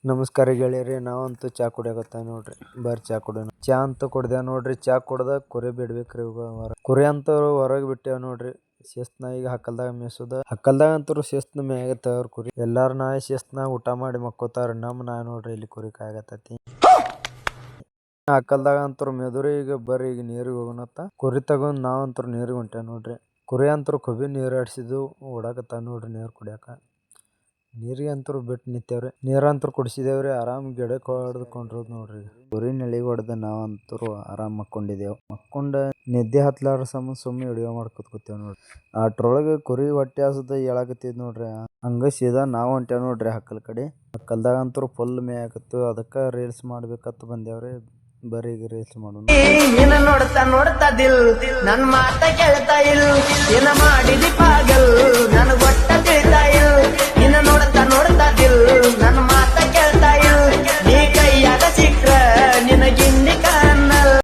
ನಮಸ್ಕಾರ ಗೆಳೆಯರಿ, ನಾವಂತೂ ಚಾ ಕುಡಿಯಾಕತ್ತ ನೋಡ್ರಿ. ಬರ್ರಿ ಚಾ ಕುಡಿಯೋಣ. ಚಾ ಅಂತ ಕುಡ್ದೆ ನೋಡ್ರಿ. ಚಾ ಕುಡ್ದ ಕುರಿ ಬಿಡ್ಬೇಕ್ರಿ. ಕುರಿ ಅಂತ ಹೊರಗೆ ಬಿಟ್ಟೇವ್ ನೋಡ್ರಿ. ಶಿಸ್ತ್ನ ಈಗ ಹಕ್ಕಲ್ದಾಗ ಮೇಸುದ. ಹಕ್ಕಲ್ದಾಗ ಅಂತೂ ಶಿಸ್ತ್ನ ಮೇಗತ್ತವ್ರ ಕುರಿ. ಎಲ್ಲಾರ ನಾಯಿ ಶಿಸ್ತ್ನಾಗ ಊಟ ಮಾಡಿ ಮಕ್ಕೋತಾರ. ನಾಯಿ ನೋಡ್ರಿ ಇಲ್ಲಿ ಕುರಿ ಕಾಯಕತ್ತೈತಿ. ಹಕ್ಕಲ್ದಾಗ ಅಂತೂ ಮೆದುರಿ. ಈಗ ಬರ್ರಿ ಈಗ ನೀರಿಗೆ ಹೋಗೋಣತ್ತ. ಕುರಿ ತಗೊಂಡ್ ನಾವಂತೂ ನೀರಿಗೆ ಹೊಂಟೇವ್ ನೋಡ್ರಿ. ಕುರಿ ಅಂತೂ ಕೊಬ್ಬಿ ನೀರು ಆಡ್ಸಿದ್ವು ಓಡಾಕತ್ತ ನೋಡ್ರಿ ನೀರ್ ಕುಡಿಯಾಕ. ನೀರಿಗೆ ಅಂತೂ ಬಿಟ್ಟು ನಿಂತೇವ್ರಿ. ನೀರಂತೂ ಕುಡಿಸಿದೇವ್ರಿ. ಆರಾಮ್ ಗಿಡಕ್ಕೆ ಹೊಡೆದ್ಕೊಂಡ್ರದ್ ನೋಡ್ರಿ. ಕುರಿ ನೆಳಿಗೆ ಹೊಡೆದ ನಾವಂತೂ ಆರಾಮ್ ಮಕ್ಕೊಂಡಿದ್ದೇವ್. ಮಕ್ಕೊಂಡ ನಿದ್ದೆ ಹತ್ಲಾರ ಸುಮ್ಮನೆ ವಿಡಿಯೋ ಮಾಡ್ಕೊತ ಕೂತೇವ್ ನೋಡ್ರಿ. ಅಷ್ಟ್ರೊಳಗೆ ಕುರಿ ಹೊಟ್ಟೆ ಹಸದ ಹೇಳಾಕತ್ತಿದ್ ನೋಡ್ರಿ. ಹಂಗ ಸೀದಾ ನಾವು ಹೊಂಟೇವ್ ನೋಡ್ರಿ ಹಕ್ಕಲ್ ಕಡೆ. ಹಕ್ಕಲ್ದಾಗ ಅಂತೂ ಫುಲ್ ಮೇಯಾಕತ್ತು. ಅದಕ್ಕ ರೀಲ್ಸ್ ಮಾಡ್ಬೇಕತ್ ಬಂದೇವ್ರಿ. ಬರೀ ಈಗ ರೀಲ್ಸ್ ಮಾಡೋಣ. ನೋಡ್ತಾ ನೋಡ್ತಾ ದಿಲ್ ನನ್ ಮಾತ ಕೇಳ್ತಾ ಇಲ್ಲ. ಏನ ಮಾಡಿದಿ ಪಾಗಲ್ ನನ್ ಗೊಟ್ಟ ತಿಳಿತಾ ಇಲ್ಲ. ನೋಡ್ತಾ ನೋಡ್ತಾ ದಿಲ್ ನನ್ನ ಮಾತ